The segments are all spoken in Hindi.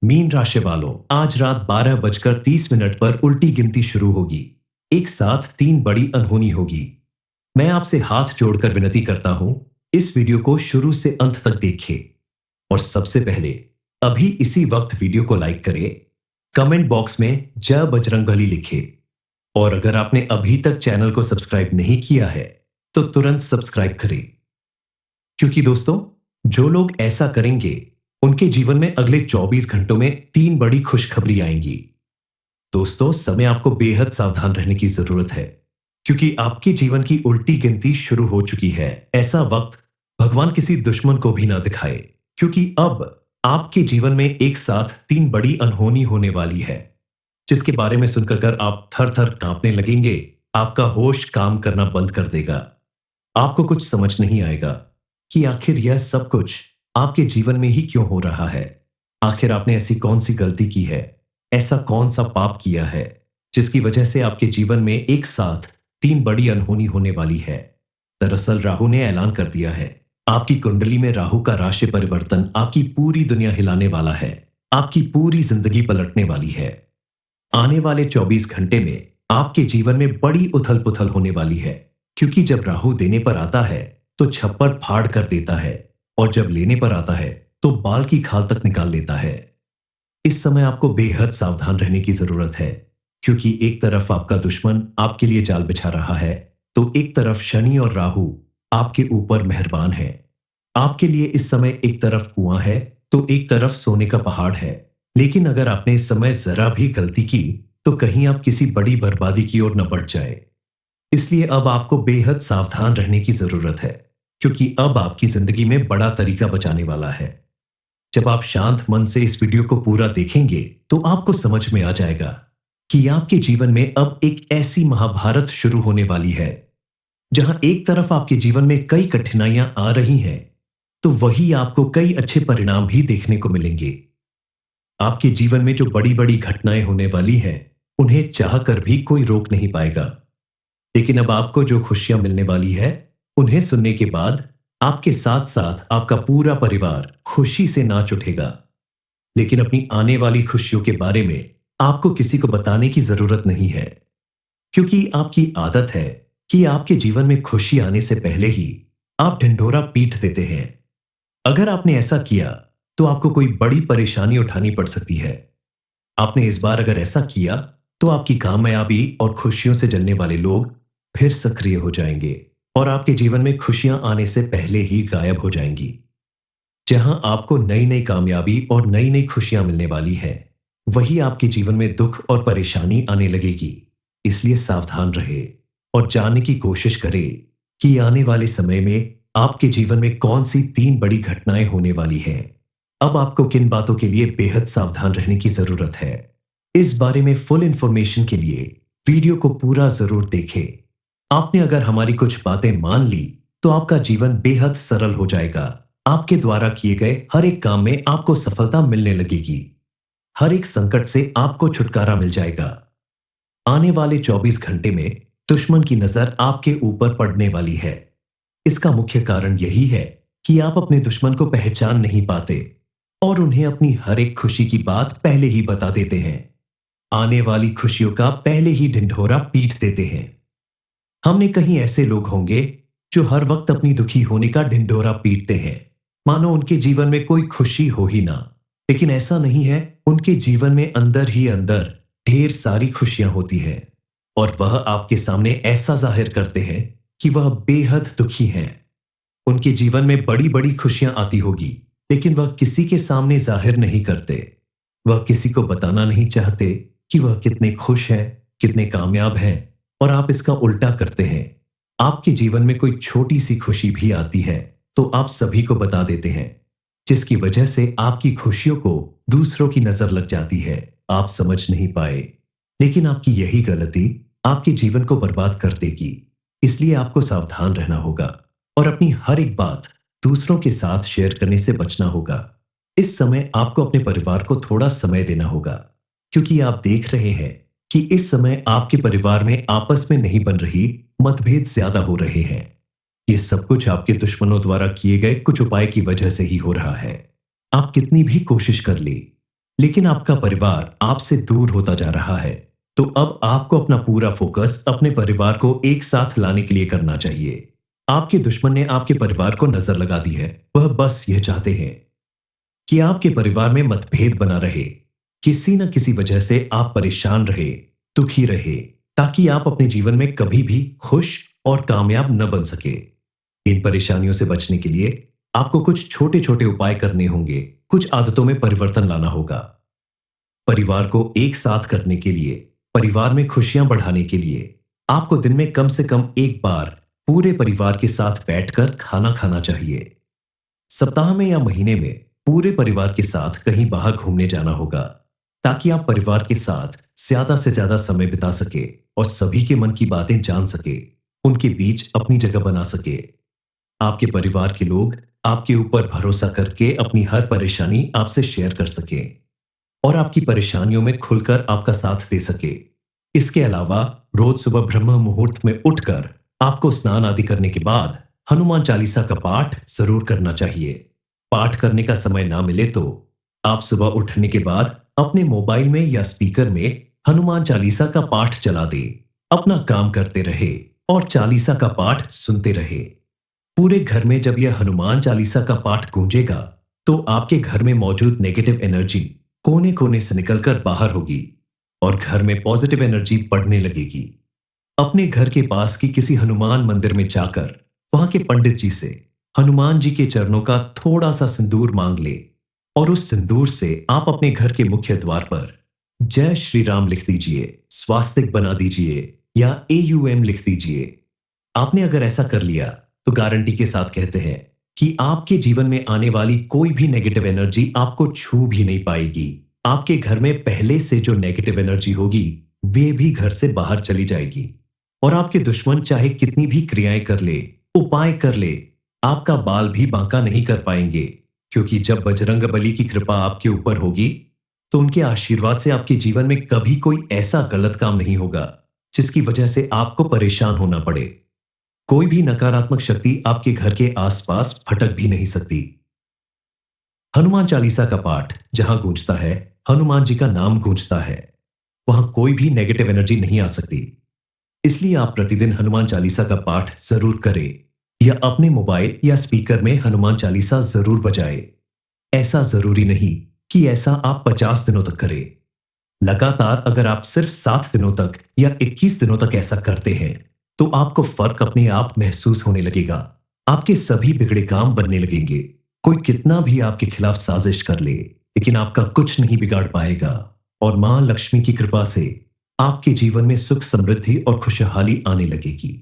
मीन राशि वालों, आज रात 12:30 पर उल्टी गिनती शुरू होगी। एक साथ 3 बड़ी अनहोनी होगी। मैं आपसे हाथ जोड़कर विनती करता हूं, इस वीडियो को शुरू से अंत तक देखें। और सबसे पहले अभी इसी वक्त वीडियो को लाइक करें, कमेंट बॉक्स में जय बजरंगबली लिखें। और अगर आपने अभी तक चैनल को सब्सक्राइब नहीं किया है तो तुरंत सब्सक्राइब करें, क्योंकि दोस्तों, जो लोग ऐसा करेंगे उनके जीवन में अगले 24 घंटों में 3 बड़ी खुशखबरी आएंगी। दोस्तों, समय आपको बेहद सावधान रहने की जरूरत है, क्योंकि आपके जीवन की उल्टी गिनती शुरू हो चुकी है। ऐसा वक्त भगवान किसी दुश्मन को भी ना दिखाए, क्योंकि अब आपके जीवन में एक साथ 3 बड़ी अनहोनी होने वाली है, जिसके बारे में सुनकर आप थर थर कांपने लगेंगे। आपका होश काम करना बंद कर देगा। आपको कुछ समझ नहीं आएगा कि आखिर यह सब कुछ आपके जीवन में ही क्यों हो रहा है। आखिर आपने ऐसी कौन सी गलती की है, ऐसा कौन सा पाप किया है, जिसकी वजह से आपके जीवन में एक साथ 3 बड़ी अनहोनी होने वाली है। दरअसल राहु ने ऐलान कर दिया है, आपकी कुंडली में राहु का राशि परिवर्तन आपकी पूरी दुनिया हिलाने वाला है। आपकी पूरी जिंदगी पलटने वाली है। आने वाले 24 घंटे में आपके जीवन में बड़ी उथल पुथल होने वाली है, क्योंकि जब राहु देने पर आता है तो छप्पर फाड़ कर देता है, और जब लेने पर आता है तो बाल की खाल तक निकाल लेता है। इस समय आपको बेहद सावधान रहने की जरूरत है, क्योंकि एक तरफ आपका दुश्मन आपके लिए जाल बिछा रहा है, तो एक तरफ शनि और राहु आपके ऊपर मेहरबान है। आपके लिए इस समय एक तरफ कुआं है तो एक तरफ सोने का पहाड़ है। लेकिन अगर आपने इस समय जरा भी गलती की तो कहीं आप किसी बड़ी बर्बादी की ओर न बढ़ जाए। इसलिए अब आपको बेहद सावधान रहने की जरूरत है, क्योंकि अब आपकी जिंदगी में बड़ा तरीका बचाने वाला है। जब आप शांत मन से इस वीडियो को पूरा देखेंगे तो आपको समझ में आ जाएगा कि आपके जीवन में अब एक ऐसी महाभारत शुरू होने वाली है, जहां एक तरफ आपके जीवन में कई कठिनाइयां आ रही हैं, तो वही आपको कई अच्छे परिणाम भी देखने को मिलेंगे। आपके जीवन में जो बड़ी बड़ी घटनाएं होने वाली हैं, उन्हें चाहकर भी कोई रोक नहीं पाएगा। लेकिन अब आपको जो खुशियां मिलने वाली है, उन्हें सुनने के बाद आपके साथ साथ आपका पूरा परिवार खुशी से नाच उठेगा। लेकिन अपनी आने वाली खुशियों के बारे में आपको किसी को बताने की जरूरत नहीं है, क्योंकि आपकी आदत है कि आपके जीवन में खुशी आने से पहले ही आप ढिंढोरा पीट देते हैं। अगर आपने ऐसा किया तो आपको कोई बड़ी परेशानी उठानी पड़ सकती है। आपने इस बार अगर ऐसा किया तो आपकी कामयाबी और खुशियों से जलने वाले लोग फिर सक्रिय हो जाएंगे, और आपके जीवन में खुशियां आने से पहले ही गायब हो जाएंगी। जहां आपको नई नई कामयाबी और नई नई खुशियां मिलने वाली है, वही आपके जीवन में दुख और परेशानी आने लगेगी। इसलिए सावधान रहे और जानने की कोशिश करें कि आने वाले समय में आपके जीवन में कौन सी 3 बड़ी घटनाएं होने वाली हैं। अब आपको किन बातों के लिए बेहद सावधान रहने की जरूरत है, इस बारे में फुल इंफॉर्मेशन के लिए वीडियो को पूरा जरूर देखें। आपने अगर हमारी कुछ बातें मान ली तो आपका जीवन बेहद सरल हो जाएगा। आपके द्वारा किए गए हर एक काम में आपको सफलता मिलने लगेगी। हर एक संकट से आपको छुटकारा मिल जाएगा। आने वाले 24 घंटे में दुश्मन की नजर आपके ऊपर पड़ने वाली है। इसका मुख्य कारण यही है कि आप अपने दुश्मन को पहचान नहीं पाते और उन्हें अपनी हर एक खुशी की बात पहले ही बता देते हैं। आने वाली खुशियों का पहले ही ढिंढोरा पीट देते हैं। हमने कहीं ऐसे लोग होंगे जो हर वक्त अपनी दुखी होने का ढिंढोरा पीटते हैं, मानो उनके जीवन में कोई खुशी हो ही ना। लेकिन ऐसा नहीं है। उनके जीवन में अंदर ही अंदर ढेर सारी खुशियां होती हैं, और वह आपके सामने ऐसा जाहिर करते हैं कि वह बेहद दुखी हैं। उनके जीवन में बड़ी बड़ी खुशियां आती होगी, लेकिन वह किसी के सामने जाहिर नहीं करते। वह किसी को बताना नहीं चाहते कि वह कितने खुश हैं, कितने कामयाब हैं, और आप इसका उल्टा करते हैं। आपके जीवन में कोई छोटी सी खुशी भी आती है तो आप सभी को बता देते हैं, जिसकी वजह से आपकी खुशियों को दूसरों की नजर लग जाती है। आप समझ नहीं पाए, लेकिन आपकी यही गलती आपके जीवन को बर्बाद कर देगी। इसलिए आपको सावधान रहना होगा और अपनी हर एक बात दूसरों के साथ शेयर करने से बचना होगा। इस समय आपको अपने परिवार को थोड़ा समय देना होगा, क्योंकि आप देख रहे हैं कि इस समय आपके परिवार में आपस में नहीं बन रही, मतभेद ज्यादा हो रहे हैं। ये सब कुछ आपके दुश्मनों द्वारा किए गए कुछ उपाय की वजह से ही हो रहा है। आप कितनी भी कोशिश कर ले, लेकिन आपका परिवार आपसे दूर होता जा रहा है। तो अब आपको अपना पूरा फोकस अपने परिवार को एक साथ लाने के लिए करना चाहिए। आपके दुश्मन ने आपके परिवार को नजर लगा दी है। वह बस यह चाहते हैं कि आपके परिवार में मतभेद बना रहे, किसी न किसी वजह से आप परेशान रहे, दुखी रहे, ताकि आप अपने जीवन में कभी भी खुश और कामयाब न बन सके। इन परेशानियों से बचने के लिए आपको कुछ छोटे छोटे उपाय करने होंगे, कुछ आदतों में परिवर्तन लाना होगा। परिवार को एक साथ करने के लिए, परिवार में खुशियां बढ़ाने के लिए आपको दिन में कम से कम एक बार पूरे परिवार के साथ बैठकर खाना खाना चाहिए। सप्ताह में या महीने में पूरे परिवार के साथ कहीं बाहर घूमने जाना होगा, ताकि आप परिवार के साथ ज्यादा से ज्यादा समय बिता सके और सभी के मन की बातें जान सके, उनके बीच अपनी जगह बना सके। आपके परिवार के लोग आपके ऊपर भरोसा करके अपनी हर परेशानी आपसे शेयर कर सके और आपकी परेशानियों में खुलकर आपका साथ दे सके। इसके अलावा रोज सुबह ब्रह्म मुहूर्त में उठकर आपको स्नान आदि करने के बाद हनुमान चालीसा का पाठ जरूर करना चाहिए। पाठ करने का समय ना मिले तो आप सुबह उठने के बाद अपने मोबाइल में या स्पीकर में हनुमान चालीसा का पाठ चला दे, अपना काम करते रहे और चालीसा का पाठ सुनते रहे। पूरे घर में जब यह हनुमान चालीसा का पाठ गूंजेगा, तो आपके घर में मौजूद नेगेटिव एनर्जी कोने कोने से निकलकर बाहर होगी और घर में पॉजिटिव एनर्जी बढ़ने लगेगी। अपने घर के पास की किसी हनुमान मंदिर में जाकर वहां के पंडित जी से हनुमान जी के चरणों का थोड़ा सा सिंदूर मांग ले और उस सिंदूर से आप अपने घर के मुख्य द्वार पर जय श्री राम लिख दीजिए, स्वास्तिक बना दीजिए या AUM लिख दीजिए। आपने अगर ऐसा कर लिया तो गारंटी के साथ कहते हैं कि आपके जीवन में आने वाली कोई भी नेगेटिव एनर्जी आपको छू भी नहीं पाएगी। आपके घर में पहले से जो नेगेटिव एनर्जी होगी वे भी घर से बाहर चली जाएगी और आपके दुश्मन चाहे कितनी भी क्रियाएं कर ले, उपाय कर ले, आपका बाल भी बांका नहीं कर पाएंगे, क्योंकि जब बजरंग बली की कृपा आपके ऊपर होगी तो उनके आशीर्वाद से आपके जीवन में कभी कोई ऐसा गलत काम नहीं होगा जिसकी वजह से आपको परेशान होना पड़े। कोई भी नकारात्मक शक्ति आपके घर के आसपास फटक भी नहीं सकती। हनुमान चालीसा का पाठ जहां गूंजता है, हनुमान जी का नाम गूंजता है, वहां कोई भी नेगेटिव एनर्जी नहीं आ सकती। इसलिए आप प्रतिदिन हनुमान चालीसा का पाठ जरूर करें या अपने मोबाइल या स्पीकर में हनुमान चालीसा जरूर बजाएं। ऐसा जरूरी नहीं कि ऐसा आप 50 दिनों तक करें। लगातार अगर आप सिर्फ 7 दिनों तक या 21 दिनों तक ऐसा करते हैं तो आपको फर्क अपने आप महसूस होने लगेगा। आपके सभी बिगड़े काम बनने लगेंगे। कोई कितना भी आपके खिलाफ साजिश कर ले, लेकिन आपका कुछ नहीं बिगाड़ पाएगा और मां लक्ष्मी की कृपा से आपके जीवन में सुख, समृद्धि और खुशहाली आने लगेगी।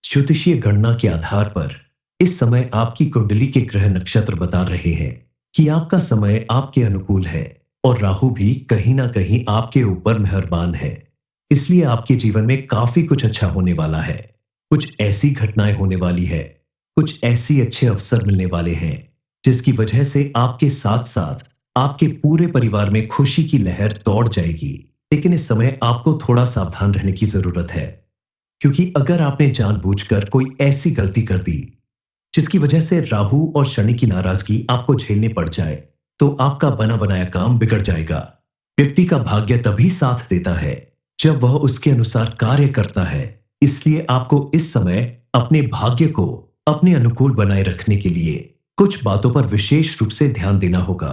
ज्योतिषीय गणना के आधार पर इस समय आपकी कुंडली के ग्रह नक्षत्र बता रहे हैं कि आपका समय आपके अनुकूल है और राहु भी कहीं ना कहीं आपके ऊपर मेहरबान है। इसलिए आपके जीवन में काफी कुछ अच्छा होने वाला है। कुछ ऐसी घटनाएं होने वाली है, कुछ ऐसी अच्छे अवसर मिलने वाले हैं जिसकी वजह से आपके साथ साथ आपके पूरे परिवार में खुशी की लहर दौड़ जाएगी। लेकिन इस समय आपको थोड़ा सावधान रहने की जरूरत है, क्योंकि अगर आपने जानबूझकर कोई ऐसी गलती कर दी जिसकी वजह से राहु और शनि की नाराजगी आपको झेलने पड़ जाए, तो आपका बना बनाया काम बिगड़ जाएगा। व्यक्ति का भाग्य तभी साथ देता है जब वह उसके अनुसार कार्य करता है। इसलिए आपको इस समय अपने भाग्य को अपने अनुकूल बनाए रखने के लिए कुछ बातों पर विशेष रूप से ध्यान देना होगा।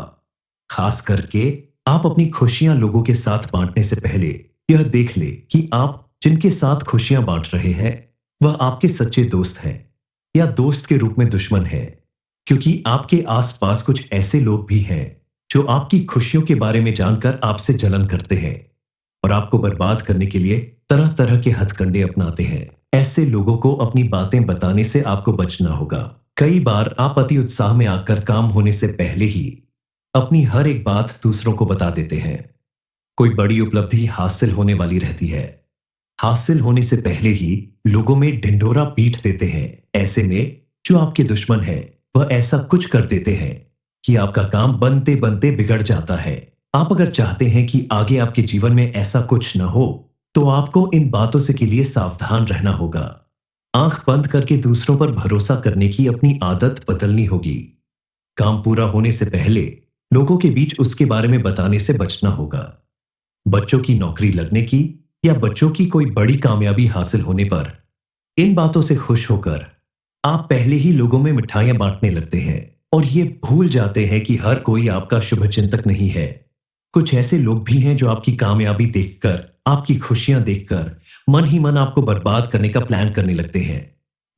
खास करके आप अपनी खुशियां लोगों के साथ बांटने से पहले यह देख ले कि आप जिनके साथ खुशियां बांट रहे हैं वह आपके सच्चे दोस्त हैं या दोस्त के रूप में दुश्मन है, क्योंकि आपके आसपास कुछ ऐसे लोग भी हैं जो आपकी खुशियों के बारे में जानकर आपसे जलन करते हैं और आपको बर्बाद करने के लिए तरह तरह के हथकंडे अपनाते हैं। ऐसे लोगों को अपनी बातें बताने से आपको बचना होगा। कई बार आप अति उत्साह में आकर काम होने से पहले ही अपनी हर एक बात दूसरों को बता देते हैं। कोई बड़ी उपलब्धि हासिल होने वाली रहती है, हासिल होने से पहले ही लोगों में ढिंढोरा पीट देते हैं। ऐसे में जो आपके दुश्मन है वह ऐसा कुछ कर देते हैं कि आपका काम बनते बनते बिगड़ जाता है। आप अगर चाहते हैं कि आगे आपके जीवन में ऐसा कुछ न हो, तो आपको इन बातों से के लिए सावधान रहना होगा। आंख बंद करके दूसरों पर भरोसा करने की अपनी आदत बदलनी होगी। काम पूरा होने से पहले लोगों के बीच उसके बारे में बताने से बचना होगा। बच्चों की नौकरी लगने की या बच्चों की कोई बड़ी कामयाबी हासिल होने पर इन बातों से खुश होकर आप पहले ही लोगों में मिठाइयां बांटने लगते हैं और ये भूल जाते हैं कि हर कोई आपका शुभचिंतक नहीं है। कुछ ऐसे लोग भी हैं जो आपकी कामयाबी देखकर, आपकी खुशियां देखकर मन ही मन आपको बर्बाद करने का प्लान करने लगते हैं।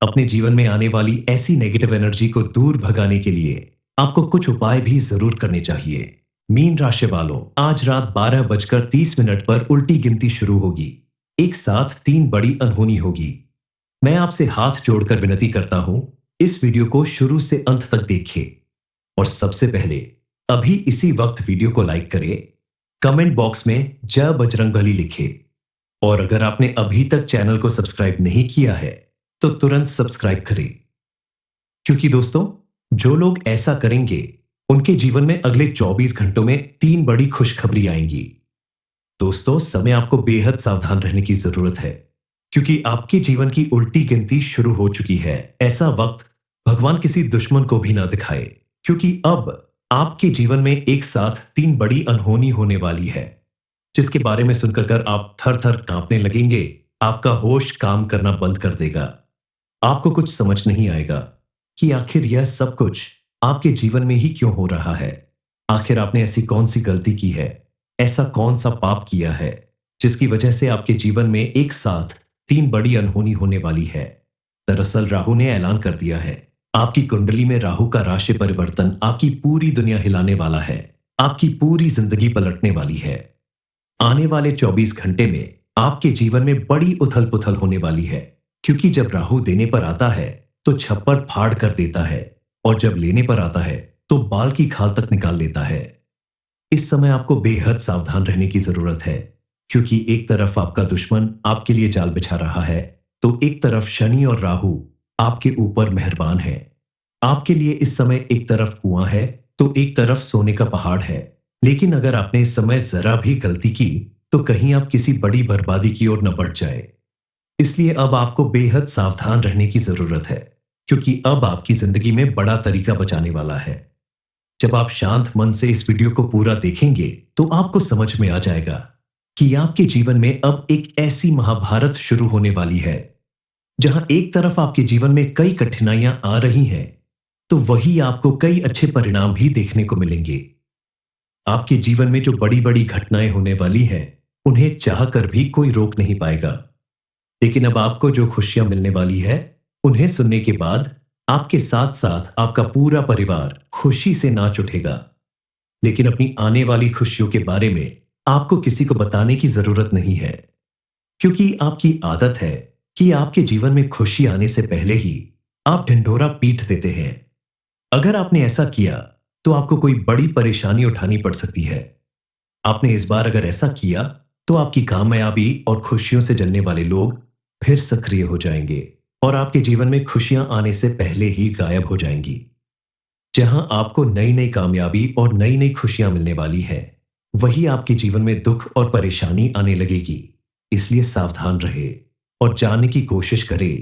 अपने जीवन में आने वाली ऐसी नेगेटिव एनर्जी को दूर भगाने के लिए आपको कुछ उपाय भी जरूर करने चाहिए। मीन राशि वालों, आज रात 12:30 पर उल्टी गिनती शुरू होगी। एक साथ 3 बड़ी अनहोनी होगी। मैं आपसे हाथ जोड़कर विनती करता हूं, इस वीडियो को शुरू से अंत तक देखें और सबसे पहले अभी इसी वक्त वीडियो को लाइक करें, कमेंट बॉक्स में जय बजरंगबली लिखें और अगर आपने अभी तक चैनल को सब्सक्राइब नहीं किया है तो तुरंत सब्सक्राइब करें। क्योंकि दोस्तों, जो लोग ऐसा करेंगे उनके जीवन में अगले 24 घंटों में 3 बड़ी खुशखबरी आएंगी। दोस्तों, समय आपको बेहद सावधान रहने की जरूरत है क्योंकि आपके जीवन की उल्टी गिनती शुरू हो चुकी है। ऐसा वक्त भगवान किसी दुश्मन को भी ना दिखाए क्योंकि अब आपके जीवन में एक साथ 3 बड़ी अनहोनी होने वाली है जिसके बारे में सुनकर आप थर थर कांपने लगेंगे। आपका होश काम करना बंद कर देगा। आपको कुछ समझ नहीं आएगा कि आखिर यह सब कुछ आपके जीवन में ही क्यों हो रहा है। आखिर आपने ऐसी कौन सी गलती की है, ऐसा कौन सा पाप किया है जिसकी वजह से आपके जीवन में एक साथ 3 बड़ी अनहोनी होने वाली है। दरअसल राहु ने ऐलान कर दिया है, आपकी कुंडली में राहु का राशि परिवर्तन आपकी पूरी दुनिया हिलाने वाला है। आपकी पूरी जिंदगी पलटने वाली है। आने वाले 24 घंटे में आपके जीवन में बड़ी उथल पुथल होने वाली है क्योंकि जब राहु देने पर आता है तो छप्पर फाड़ कर देता है और जब लेने पर आता है तो बाल की खाल तक निकाल लेता है। इस समय आपको बेहद सावधान रहने की जरूरत है क्योंकि एक तरफ आपका दुश्मन आपके लिए जाल बिछा रहा है तो एक तरफ शनि और राहु आपके ऊपर मेहरबान है। आपके लिए इस समय एक तरफ कुआं है तो एक तरफ सोने का पहाड़ है। लेकिन अगर आपने इस समय जरा भी गलती की तो कहीं आप किसी बड़ी बर्बादी की ओर न बढ़ जाए। इसलिए अब आपको बेहद सावधान रहने की जरूरत है क्योंकि अब आपकी जिंदगी में बड़ा तरीका बचाने वाला है। जब आप शांत मन से इस वीडियो को पूरा देखेंगे तो आपको समझ में आ जाएगा कि आपके जीवन में अब एक ऐसी महाभारत शुरू होने वाली है जहां एक तरफ आपके जीवन में कई कठिनाइयां आ रही हैं तो वही आपको कई अच्छे परिणाम भी देखने को मिलेंगे। आपके जीवन में जो बड़ी बड़ी घटनाएं होने वाली हैं उन्हें चाहकर भी कोई रोक नहीं पाएगा। लेकिन अब आपको जो खुशियां मिलने वाली है उन्हें सुनने के बाद आपके साथ साथ आपका पूरा परिवार खुशी से नाच उठेगा। लेकिन अपनी आने वाली खुशियों के बारे में आपको किसी को बताने की जरूरत नहीं है क्योंकि आपकी आदत है कि आपके जीवन में खुशी आने से पहले ही आप ढिंढोरा पीट देते हैं। अगर आपने ऐसा किया तो आपको कोई बड़ी परेशानी उठानी पड़ सकती है। आपने इस बार अगर ऐसा किया तो आपकी कामयाबी और खुशियों से जलने वाले लोग फिर सक्रिय हो जाएंगे और आपके जीवन में खुशियां आने से पहले ही गायब हो जाएंगी। जहां आपको नई नई कामयाबी और नई नई खुशियां मिलने वाली है वही आपके जीवन में दुख और परेशानी आने लगेगी। इसलिए सावधान रहे और जानने की कोशिश करें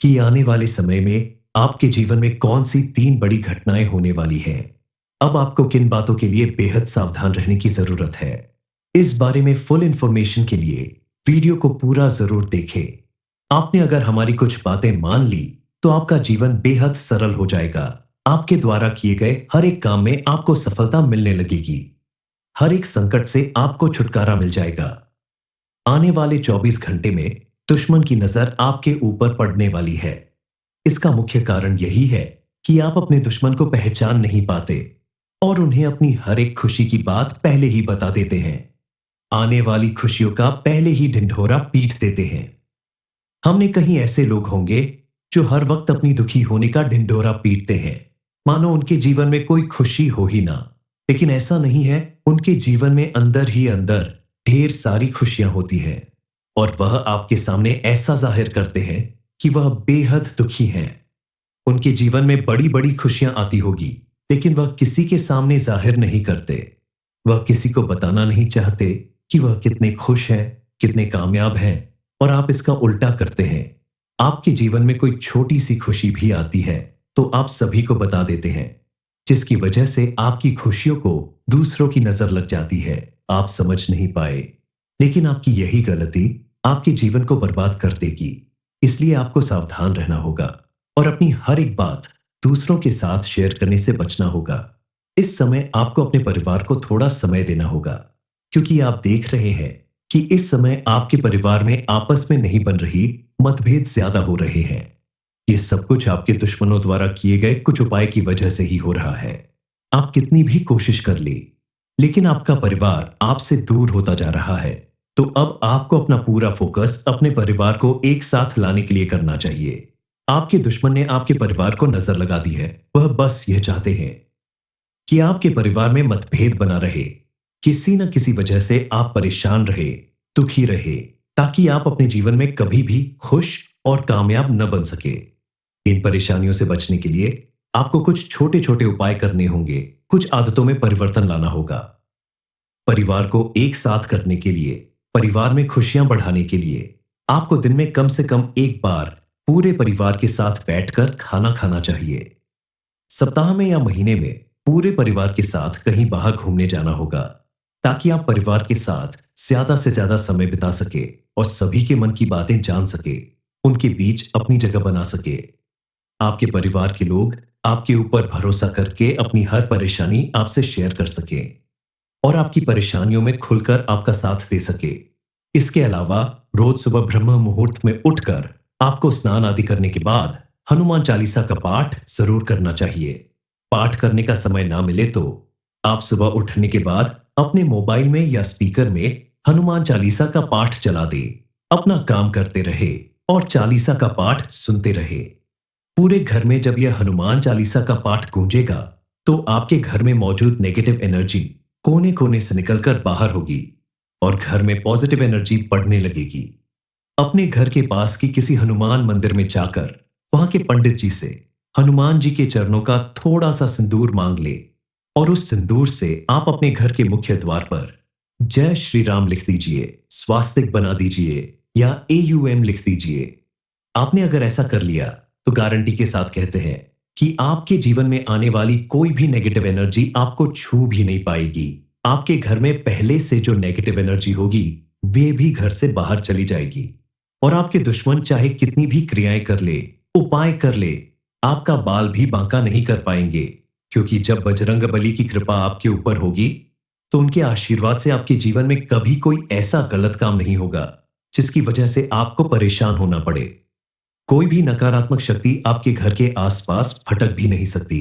कि आने वाले समय में आपके जीवन में कौन सी 3 बड़ी घटनाएं होने वाली हैं। अब आपको किन बातों के लिए बेहद सावधान रहने की जरूरत है, इस बारे में फुल इंफॉर्मेशन के लिए वीडियो को पूरा जरूर देखें। आपने अगर हमारी कुछ बातें मान ली तो आपका जीवन बेहद सरल हो जाएगा। आपके द्वारा किए गए हर एक काम में आपको सफलता मिलने लगेगी। हर एक संकट से आपको छुटकारा मिल जाएगा। आने वाले 24 घंटे में दुश्मन की नजर आपके ऊपर पड़ने वाली है। इसका मुख्य कारण यही है कि आप अपने दुश्मन को पहचान नहीं पाते और उन्हें अपनी हर एक खुशी की बात पहले ही बता देते हैं। आने वाली खुशियों का पहले ही ढिंढोरा पीट देते हैं। हमने कहीं ऐसे लोग होंगे जो हर वक्त अपनी दुखी होने का ढिंढोरा पीटते हैं मानो उनके जीवन में कोई खुशी हो ही ना। लेकिन ऐसा नहीं है। उनके जीवन में अंदर ही अंदर ढेर सारी खुशियां होती हैं और वह आपके सामने ऐसा जाहिर करते हैं कि वह बेहद दुखी हैं। उनके जीवन में बड़ी बड़ी खुशियां आती होगी लेकिन वह किसी के सामने जाहिर नहीं करते। वह किसी को बताना नहीं चाहते कि वह कितने खुश हैं, कितने कामयाब हैं और आप इसका उल्टा करते हैं। आपके जीवन में कोई छोटी सी खुशी भी आती है तो आप सभी को बता देते हैं जिसकी वजह से आपकी खुशियों को दूसरों की नजर लग जाती है। आप समझ नहीं पाए, लेकिन आपकी यही गलती आपके जीवन को बर्बाद कर देगी। इसलिए आपको सावधान रहना होगा और अपनी हर एक बात दूसरों के साथ शेयर करने से बचना होगा। इस समय आपको अपने परिवार को थोड़ा समय देना होगा, क्योंकि आप देख रहे हैं कि इस समय आपके परिवार में आपस में नहीं बन रही, मतभेद ज्यादा हो रहे हैं। ये सब कुछ आपके दुश्मनों द्वारा किए गए कुछ उपाय की वजह से ही हो रहा है। आप कितनी भी कोशिश कर ले, लेकिन आपका परिवार आपसे दूर होता जा रहा है। तो अब आपको अपना पूरा फोकस अपने परिवार को एक साथ लाने के लिए करना चाहिए। आपके दुश्मन ने आपके परिवार को नजर लगा दी है। वह बस यह चाहते हैं कि आपके परिवार में मतभेद बना रहे, किसी न किसी वजह से आप परेशान रहे, दुखी रहे, ताकि आप अपने जीवन में कभी भी खुश और कामयाब न बन सके। इन परेशानियों से बचने के लिए आपको कुछ छोटे छोटे उपाय करने होंगे, कुछ आदतों में परिवर्तन लाना होगा। परिवार को एक साथ करने के लिए, परिवार में खुशियां बढ़ाने के लिए आपको दिन में कम से कम एक बार पूरे परिवार के साथ बैठकर खाना खाना चाहिए। सप्ताह में या महीने में पूरे परिवार के साथ कहीं बाहर घूमने जाना होगा, ताकि आप परिवार के साथ ज्यादा से ज्यादा समय बिता सके और सभी के मन की बातें जान सके, उनके बीच अपनी जगह बना सके। आपके परिवार के लोग आपके ऊपर भरोसा करके अपनी हर परेशानी आपसे शेयर कर सके और आपकी परेशानियों में खुलकर आपका साथ दे सके। इसके अलावा रोज सुबह ब्रह्म मुहूर्त में उठकर आपको स्नान आदि करने के बाद हनुमान चालीसा का पाठ जरूर करना चाहिए। पाठ करने का समय ना मिले तो आप सुबह उठने के बाद अपने मोबाइल में या स्पीकर में हनुमान चालीसा का पाठ चला दे, अपना काम करते रहे और चालीसा का पाठ सुनते रहे। पूरे घर में जब यह हनुमान चालीसा का पाठ गूंजेगा, तो आपके घर में मौजूद नेगेटिव एनर्जी कोने कोने से निकलकर बाहर होगी और घर में पॉजिटिव एनर्जी बढ़ने लगेगी। अपने घर के पास की किसी हनुमान मंदिर में जाकर वहां के पंडित जी से हनुमान जी के चरणों का थोड़ा सा सिंदूर मांग ले और उस सिंदूर से आप अपने घर के मुख्य द्वार पर जय श्री राम लिख दीजिए, स्वास्तिक बना दीजिए या AUM लिख दीजिए। आपने अगर ऐसा कर लिया तो गारंटी के साथ कहते हैं कि आपके जीवन में आने वाली कोई भी नेगेटिव एनर्जी आपको छू भी नहीं पाएगी। आपके घर में पहले से जो नेगेटिव एनर्जी होगी वे भी घर से बाहर चली जाएगी और आपके दुश्मन चाहे कितनी भी क्रियाएं कर ले, उपाय कर ले, आपका बाल भी बांका नहीं कर पाएंगे, क्योंकि जब बजरंग बली की कृपा आपके ऊपर होगी तो उनके आशीर्वाद से आपके जीवन में कभी कोई ऐसा गलत काम नहीं होगा जिसकी वजह से आपको परेशान होना पड़े। कोई भी नकारात्मक शक्ति आपके घर के आसपास फटक भी नहीं सकती।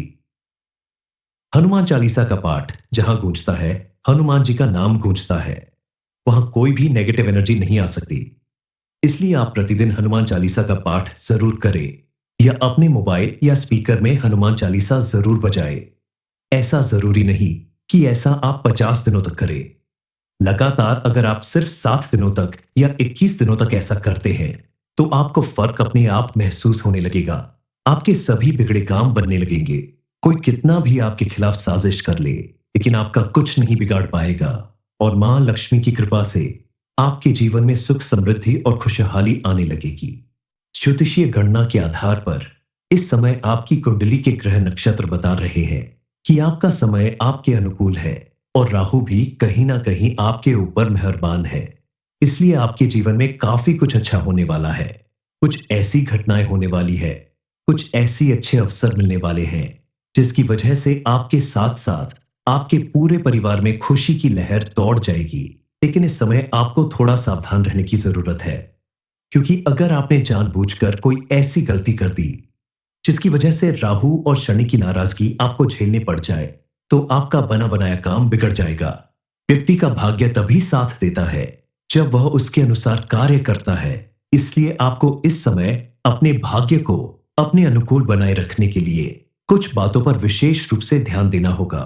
हनुमान चालीसा का पाठ जहां गूंजता है, हनुमान जी का नाम गूंजता है, वहां कोई भी नेगेटिव एनर्जी नहीं आ सकती। इसलिए आप प्रतिदिन हनुमान चालीसा का पाठ जरूर करें या अपने मोबाइल या स्पीकर में हनुमान चालीसा जरूर बजाएं। ऐसा जरूरी नहीं कि ऐसा आप 50 दिनों तक करें। लगातार अगर आप सिर्फ 7 दिनों तक या 21 दिनों तक ऐसा करते हैं तो आपको फर्क अपने आप महसूस होने लगेगा। आपके सभी बिगड़े काम बनने लगेंगे। कोई कितना भी आपके खिलाफ साजिश कर ले, लेकिन आपका कुछ नहीं बिगाड़ पाएगा और मां लक्ष्मी की कृपा से आपके जीवन में सुख, समृद्धि और खुशहाली आने लगेगी। ज्योतिषीय गणना के आधार पर इस समय आपकी कुंडली के ग्रह नक्षत्र बता रहे हैं कि आपका समय आपके अनुकूल है और राहु भी कहीं ना कहीं आपके ऊपर मेहरबान है। इसलिए आपके जीवन में काफी कुछ अच्छा होने वाला है। कुछ ऐसी घटनाएं होने वाली है, कुछ ऐसी अच्छे अवसर मिलने वाले हैं जिसकी वजह से आपके साथ साथ आपके पूरे परिवार में खुशी की लहर दौड़ जाएगी। लेकिन इस समय आपको थोड़ा सावधान रहने की जरूरत है, क्योंकि अगर आपने जानबूझकर कोई ऐसी गलती कर दी जिसकी वजह से राहु और शनि की नाराजगी आपको झेलने पड़ जाए, तो आपका बना बनाया काम बिगड़ जाएगा। व्यक्ति का भाग्य तभी साथ देता है जब वह उसके अनुसार कार्य करता है। इसलिए आपको इस समय अपने भाग्य को अपने अनुकूल बनाए रखने के लिए कुछ बातों पर विशेष रूप से ध्यान देना होगा।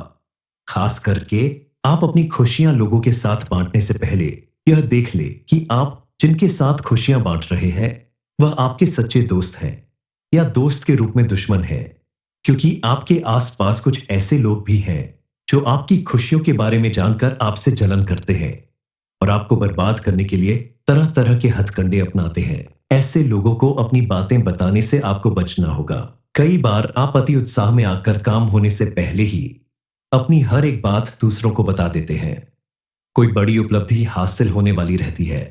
खास करके आप अपनी खुशियां लोगों के साथ बांटने से पहले यह देख ले कि आप जिनके साथ खुशियां बांट रहे हैं वह आपके सच्चे दोस्त हैं या दोस्त के रूप में दुश्मन है, क्योंकि आपके आसपास कुछ ऐसे लोग भी हैं जो आपकी खुशियों के बारे में जानकर आपसे जलन करते हैं और आपको बर्बाद करने के लिए तरह तरह के हथकंडे अपनाते हैं। ऐसे लोगों को अपनी बातें बताने से आपको बचना होगा। कई बार आप अति उत्साह में आकर काम होने से पहले ही अपनी हर एक बात दूसरों को बता देते हैं। कोई बड़ी उपलब्धि हासिल होने वाली रहती है,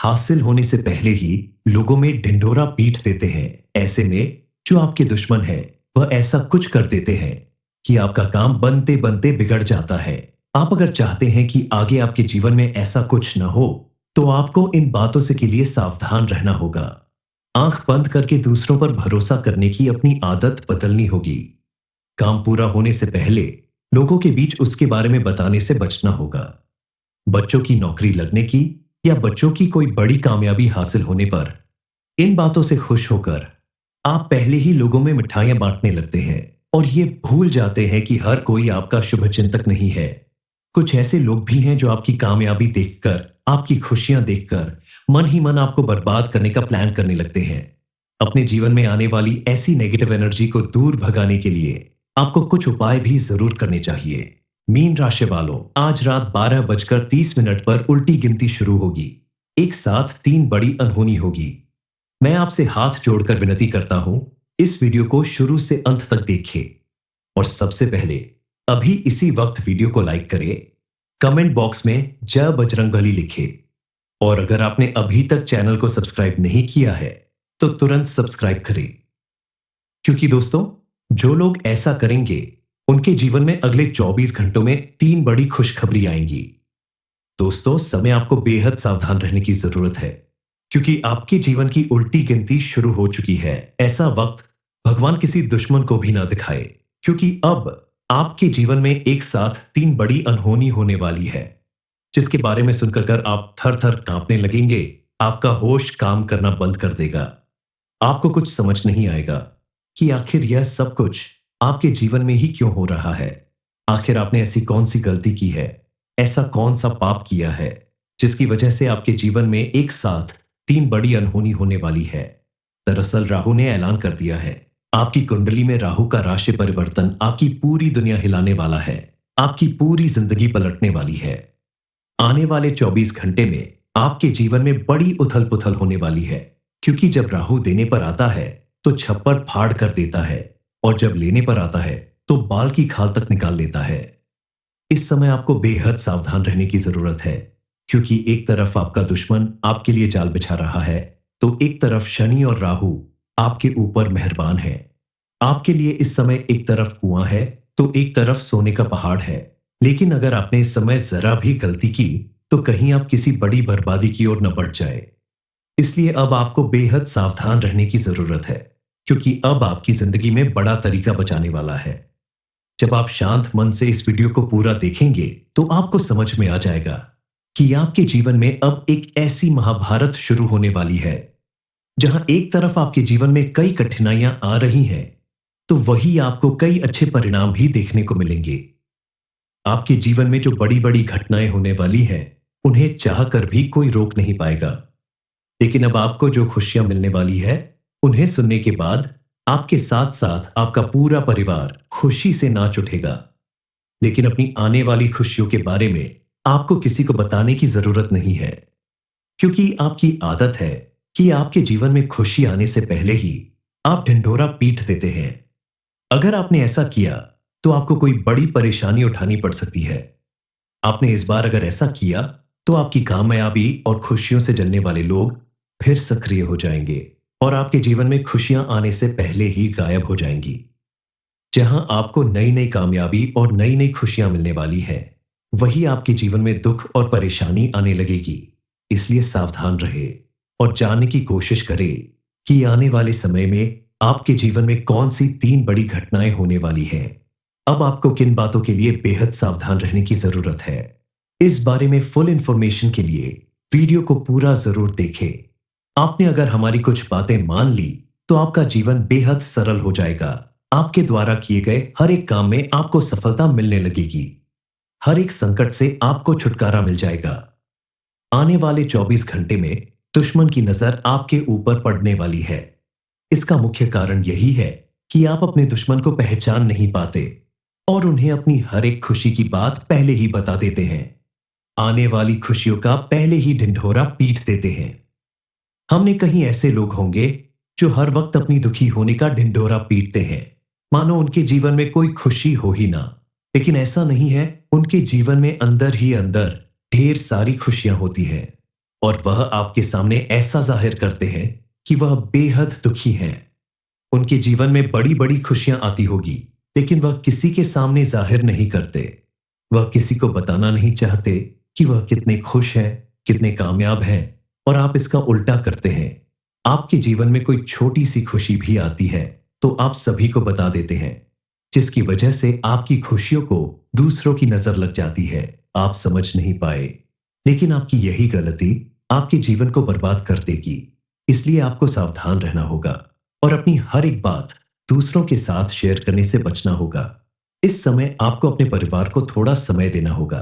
हासिल होने से पहले ही लोगों में ढिंढोरा पीट देते हैं। ऐसे में जो आपके दुश्मन है वह ऐसा कुछ कर देते हैं कि आपका काम बनते बनते बिगड़ जाता है। आप अगर चाहते हैं कि आगे आपके जीवन में ऐसा कुछ न हो तो आपको इन बातों से के लिए सावधान रहना होगा। आंख बंद करके दूसरों पर भरोसा करने की अपनी आदत बदलनी होगी। काम पूरा होने से पहले लोगों के बीच उसके बारे में बताने से बचना होगा। बच्चों की नौकरी लगने की या बच्चों की कोई बड़ी कामयाबी हासिल होने पर इन बातों से खुश होकर आप पहले ही लोगों में मिठाइयां बांटने लगते हैं और ये भूल जाते हैं कि हर कोई आपका शुभचिंतक नहीं है। कुछ ऐसे लोग भी हैं जो आपकी कामयाबी देखकर, आपकी खुशियां देखकर मन ही मन आपको बर्बाद करने का प्लान करने लगते हैं। अपने जीवन में आने वाली ऐसी नेगेटिव एनर्जी को दूर भगाने के लिए आपको कुछ उपाय भी जरूर करने चाहिए। मीन राशि वालों, आज रात 12:30 पर उल्टी गिनती शुरू होगी। एक साथ 3 बड़ी अनहोनी होगी। मैं आपसे हाथ जोड़कर विनती करता हूं, इस वीडियो को शुरू से अंत तक देखें और सबसे पहले अभी इसी वक्त वीडियो को लाइक करें, कमेंट बॉक्स में जय बजरंगबली लिखें और अगर आपने अभी तक चैनल को सब्सक्राइब नहीं किया है तो तुरंत सब्सक्राइब करें। क्योंकि दोस्तों, जो लोग ऐसा करेंगे उनके जीवन में अगले 24 घंटों में 3 बड़ी खुशखबरी आएंगी। दोस्तों, समय आपको बेहद सावधान रहने की जरूरत है क्योंकि आपके जीवन की उल्टी गिनती शुरू हो चुकी है। ऐसा वक्त भगवान किसी दुश्मन को भी ना दिखाए क्योंकि अब आपके जीवन में एक साथ 3 बड़ी अनहोनी होने वाली है जिसके बारे में सुनकर आप थर थर कांपने लगेंगे। आपका होश काम करना बंद कर देगा। आपको कुछ समझ नहीं आएगा कि आखिर यह सब कुछ आपके जीवन में ही क्यों हो रहा है। आखिर आपने ऐसी कौन सी गलती की है, ऐसा कौन सा पाप किया है जिसकी वजह से आपके जीवन में एक साथ 3 बड़ी अनहोनी होने वाली है। दरअसल राहु ने ऐलान कर दिया है, आपकी कुंडली में राहु का राशि परिवर्तन आपकी पूरी दुनिया हिलाने वाला है। आपकी पूरी जिंदगी पलटने वाली है। आने वाले 24 घंटे में आपके जीवन में बड़ी उथल पुथल होने वाली है क्योंकि जब राहु देने पर आता है तो छप्पर फाड़ कर देता है और जब लेने पर आता है तो बाल की खाल तक निकाल लेता है। इस समय आपको बेहद सावधान रहने की जरूरत है क्योंकि एक तरफ आपका दुश्मन आपके लिए जाल बिछा रहा है तो एक तरफ शनि और राहु आपके ऊपर मेहरबान है। आपके लिए इस समय एक तरफ कुआं है तो एक तरफ सोने का पहाड़ है। लेकिन अगर आपने इस समय जरा भी गलती की तो कहीं आप किसी बड़ी बर्बादी की ओर न बढ़ जाए। इसलिए अब आपको बेहद सावधान रहने की जरूरत है क्योंकि अब आपकी जिंदगी में बड़ा तरीका बचाने वाला है। जब आप शांत मन से इस वीडियो को पूरा देखेंगे तो आपको समझ में आ जाएगा कि आपके जीवन में अब एक ऐसी महाभारत शुरू होने वाली है जहां एक तरफ आपके जीवन में कई कठिनाइयां आ रही हैं तो वही आपको कई अच्छे परिणाम भी देखने को मिलेंगे। आपके जीवन में जो बड़ी बड़ी घटनाएं होने वाली हैं उन्हें चाहकर भी कोई रोक नहीं पाएगा। लेकिन अब आपको जो खुशियां मिलने वाली है उन्हें सुनने के बाद आपके साथ साथ आपका पूरा परिवार खुशी से नाच उठेगा। लेकिन अपनी आने वाली खुशियों के बारे में आपको किसी को बताने की जरूरत नहीं है क्योंकि आपकी आदत है कि आपके जीवन में खुशी आने से पहले ही आप ढिंढोरा पीट देते हैं। अगर आपने ऐसा किया तो आपको कोई बड़ी परेशानी उठानी पड़ सकती है। आपने इस बार अगर ऐसा किया तो आपकी कामयाबी और खुशियों से जलने वाले लोग फिर सक्रिय हो जाएंगे और आपके जीवन में खुशियां आने से पहले ही गायब हो जाएंगी। जहां आपको नई नई कामयाबी और नई नई खुशियां मिलने वाली है वही आपके जीवन में दुख और परेशानी आने लगेगी। इसलिए सावधान रहे और जानने की कोशिश करें कि आने वाले समय में आपके जीवन में कौन सी 3 बड़ी घटनाएं होने वाली हैं। अब आपको किन बातों के लिए बेहद सावधान रहने की जरूरत है, इस बारे में फुल इंफॉर्मेशन के लिए वीडियो को पूरा जरूर देखें। आपने अगर हमारी कुछ बातें मान ली तो आपका जीवन बेहद सरल हो जाएगा। आपके द्वारा किए गए हर एक काम में आपको सफलता मिलने लगेगी। हर एक संकट से आपको छुटकारा मिल जाएगा। आने वाले 24 घंटे में दुश्मन की नजर आपके ऊपर पड़ने वाली है। इसका मुख्य कारण यही है कि आप अपने दुश्मन को पहचान नहीं पाते और उन्हें अपनी हर एक खुशी की बात पहले ही बता देते हैं। आने वाली खुशियों का पहले ही ढिंढोरा पीट देते हैं। हमने कहीं ऐसे लोग होंगे जो हर वक्त अपनी दुखी होने का ढिंढोरा पीटते हैं, मानो उनके जीवन में कोई खुशी हो ही ना। लेकिन ऐसा नहीं है, उनके जीवन में अंदर ही अंदर ढेर सारी खुशियां होती हैं और वह आपके सामने ऐसा जाहिर करते हैं कि वह बेहद दुखी हैं। उनके जीवन में बड़ी बड़ी खुशियां आती होगी, लेकिन वह किसी के सामने जाहिर नहीं करते। वह किसी को बताना नहीं चाहते कि वह कितने खुश हैं, कितने कामयाब हैं, और आप इसका उल्टा करते हैं। आपके जीवन में कोई छोटी सी खुशी भी आती है तो आप सभी को बता देते हैं, जिसकी वजह से आपकी खुशियों को दूसरों की नजर लग जाती है। आप समझ नहीं पाए, लेकिन आपकी यही गलती आपके जीवन को बर्बाद कर देगी। इसलिए आपको सावधान रहना होगा और अपनी हर एक बात दूसरों के साथ शेयर करने से बचना होगा। इस समय आपको अपने परिवार को थोड़ा समय देना होगा,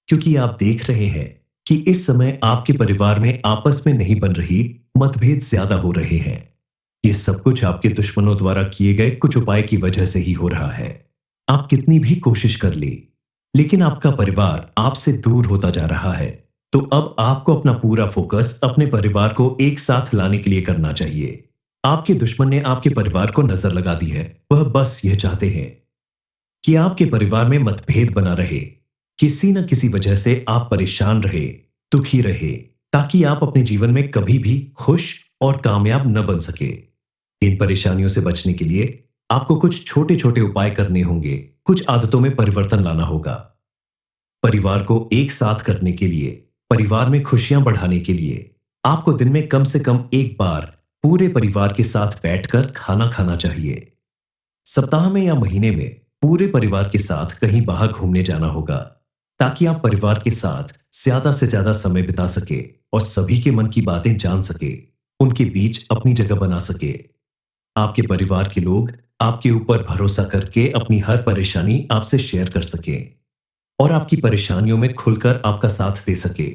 क्योंकि आप देख रहे हैं कि इस समय आपके परिवार में आपस में नहीं बन रही, मतभेद ज्यादा हो रहे हैं। ये सब कुछ आपके दुश्मनों द्वारा किए गए कुछ उपाय की वजह से ही हो रहा है। आप कितनी भी कोशिश कर ले, लेकिन आपका परिवार आपसे दूर होता जा रहा है। तो अब आपको अपना पूरा फोकस अपने परिवार को एक साथ लाने के लिए करना चाहिए। आपके दुश्मन ने आपके परिवार को नजर लगा दी है। वह बस यह चाहते हैं कि आपके परिवार में मतभेद बना रहे, किसी न किसी वजह से आप परेशान रहे, दुखी रहे, ताकि आप अपने जीवन में कभी भी खुश और कामयाब न बन सके। इन परेशानियों से बचने के लिए आपको कुछ छोटे छोटे उपाय करने होंगे, कुछ आदतों में परिवर्तन लाना होगा। परिवार को एक साथ करने के लिए, परिवार में खुशियां बढ़ाने के लिए आपको दिन में कम से कम एक बार पूरे परिवार के साथ बैठकर खाना खाना चाहिए। सप्ताह में या महीने में पूरे परिवार के साथ कहीं बाहर घूमने जाना होगा, ताकि आप परिवार के साथ ज्यादा से ज्यादा समय बिता सके और सभी के मन की बातें जान सके, उनके बीच अपनी जगह बना सके। आपके परिवार के लोग आपके ऊपर भरोसा करके अपनी हर परेशानी आपसे शेयर कर सके और आपकी परेशानियों में खुलकर आपका साथ दे सके।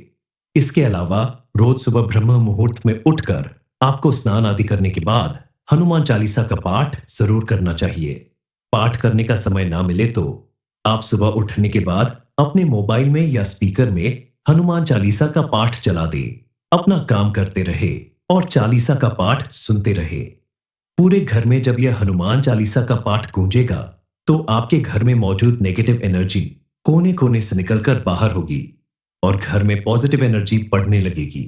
इसके अलावा रोज सुबह ब्रह्म मुहूर्त में उठकर आपको स्नान आदि करने के बाद हनुमान चालीसा का पाठ जरूर करना चाहिए। पाठ करने का समय ना मिले तो आप सुबह उठने के बाद अपने मोबाइल में या स्पीकर में हनुमान चालीसा का पाठ चला दे, अपना काम करते रहे और चालीसा का पाठ सुनते रहे। पूरे घर में जब यह हनुमान चालीसा का पाठ गूंजेगा, तो आपके घर में मौजूद नेगेटिव एनर्जी कोने कोने से निकलकर बाहर होगी और घर में पॉजिटिव एनर्जी बढ़ने लगेगी।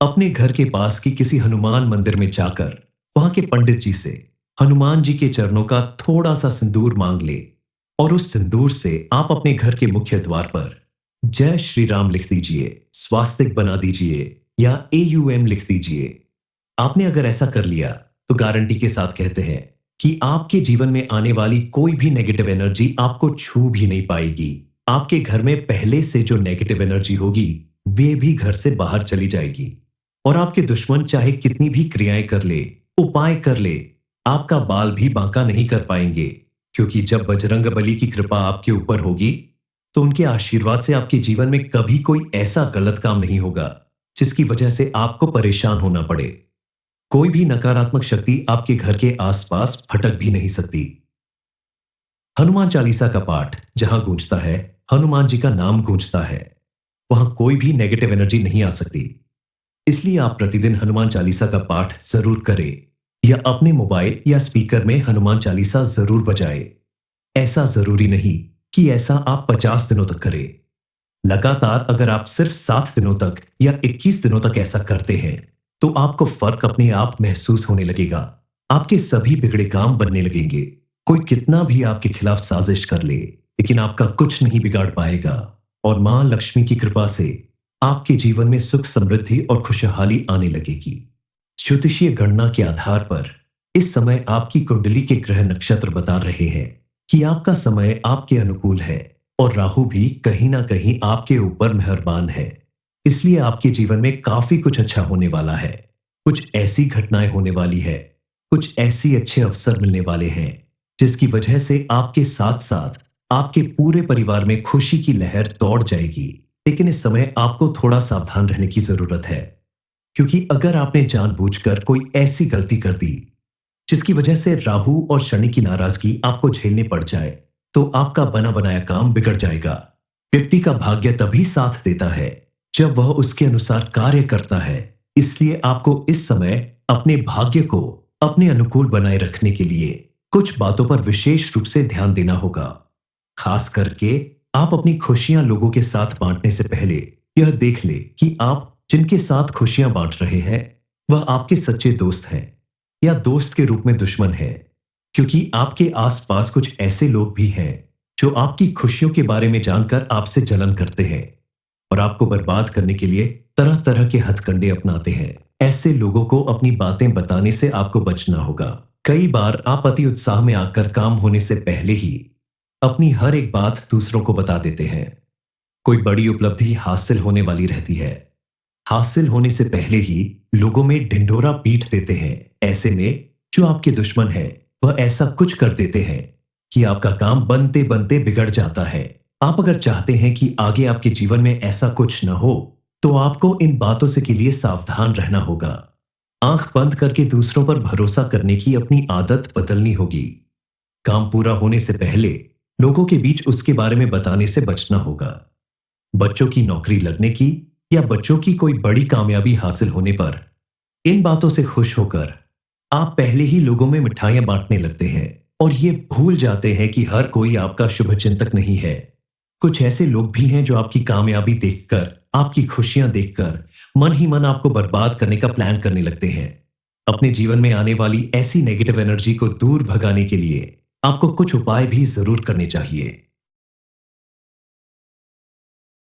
अपने घर के पास की किसी हनुमान मंदिर में जाकर वहां के पंडित जी से हनुमान जी के चरणों का थोड़ा सा सिंदूर मांग ले और उस सिंदूर से आप अपने घर के मुख्य द्वार पर जय श्री राम लिख दीजिए, स्वास्तिक बना दीजिए या AUM लिख दीजिए। आपने अगर ऐसा कर लिया तो गारंटी के साथ कहते हैं कि आपके जीवन में आने वाली कोई भी नेगेटिव एनर्जी आपको छू भी नहीं पाएगी। आपके घर में पहले से जो नेगेटिव एनर्जी होगी वे भी घर से बाहर चली जाएगी और आपके दुश्मन चाहे कितनी भी क्रियाएं कर ले, उपाय कर ले, आपका बाल भी बांका नहीं कर पाएंगे, क्योंकि जब बजरंग बली की कृपा आपके ऊपर होगी तो उनके आशीर्वाद से आपके जीवन में कभी कोई ऐसा गलत काम नहीं होगा जिसकी वजह से आपको परेशान होना पड़े। कोई भी नकारात्मक शक्ति आपके घर के आसपास फटक भी नहीं सकती। हनुमान चालीसा का पाठ जहां गूंजता है, हनुमान जी का नाम गूंजता है, वहां कोई भी नेगेटिव एनर्जी नहीं आ सकती। इसलिए आप प्रतिदिन हनुमान चालीसा का पाठ जरूर करें या अपने मोबाइल या स्पीकर में हनुमान चालीसा जरूर बजाएं। ऐसा जरूरी नहीं कि ऐसा आप 50 दिनों तक करें। लगातार अगर आप सिर्फ 7 दिनों तक या 21 दिनों तक ऐसा करते हैं तो आपको फर्क अपने आप महसूस होने लगेगा। आपके सभी बिगड़े काम बनने लगेंगे। कोई कितना भी आपके खिलाफ साजिश कर ले, लेकिन आपका कुछ नहीं बिगाड़ पाएगा और मां लक्ष्मी की कृपा से आपके जीवन में सुख, समृद्धि और खुशहाली आने लगेगी। ज्योतिषीय गणना के आधार पर इस समय आपकी कुंडली के ग्रह नक्षत्र बता रहे हैं कि आपका समय आपके अनुकूल है और राहु भी कहीं ना कहीं आपके ऊपर मेहरबान है। इसलिए आपके जीवन में काफी कुछ अच्छा होने वाला है। कुछ ऐसी घटनाएं होने वाली है, कुछ ऐसी अच्छे अवसर मिलने वाले हैं जिसकी वजह से आपके साथ साथ आपके पूरे परिवार में खुशी की लहर दौड़ जाएगी। लेकिन इस समय आपको थोड़ा सावधान रहने की जरूरत है, क्योंकि अगर आपने जानबूझकर कोई ऐसी गलती कर दी जिसकी वजह से राहु और शनि की नाराजगी आपको झेलने पड़ जाए, तो आपका बना बनाया काम बिगड़ जाएगा। व्यक्ति का भाग्य तभी साथ देता है जब वह उसके अनुसार कार्य करता है। इसलिए आपको इस समय अपने भाग्य को अपने अनुकूल बनाए रखने के लिए कुछ बातों पर विशेष रूप से ध्यान देना होगा। खास करके आप अपनी खुशियां लोगों के साथ बांटने से पहले यह देख ले कि आप जिनके साथ खुशियां बांट रहे हैं वह आपके सच्चे दोस्त हैं या दोस्त के रूप में दुश्मन है, क्योंकि आपके आसपास कुछ ऐसे लोग भी हैं जो आपकी खुशियों के बारे में जानकर आपसे जलन करते हैं और आपको बर्बाद करने के लिए तरह तरह के हथकंडे अपनाते हैं। ऐसे लोगों को अपनी बातें बताने से आपको बचना होगा। कई बार आप अति उत्साह में आकर काम होने से पहले ही अपनी हर एक बात दूसरों को बता देते हैं। कोई बड़ी उपलब्धि हासिल होने वाली रहती है, हासिल होने से पहले ही लोगों में ढिंढोरा पीट देते हैं। ऐसे में जो आपके दुश्मन है वह ऐसा कुछ कर देते हैं कि आपका काम बनते बनते बिगड़ जाता है। आप अगर चाहते हैं कि आगे आपके जीवन में ऐसा कुछ न हो तो आपको इन बातों से के लिए सावधान रहना होगा। आंख बंद करके दूसरों पर भरोसा करने की अपनी आदत बदलनी होगी। काम पूरा होने से पहले लोगों के बीच उसके बारे में बताने से बचना होगा। बच्चों की नौकरी लगने की या बच्चों की कोई बड़ी कामयाबी हासिल होने पर इन बातों से खुश होकर आप पहले ही लोगों में मिठाइयां बांटने लगते हैं और ये भूल जाते हैं कि हर कोई आपका शुभचिंतक नहीं है। कुछ ऐसे लोग भी हैं जो आपकी कामयाबी देखकर, आपकी खुशियां देखकर मन ही मन आपको बर्बाद करने का प्लान करने लगते हैं। अपने जीवन में आने वाली ऐसी नेगेटिव एनर्जी को दूर भगाने के लिए आपको कुछ उपाय भी जरूर करने चाहिए।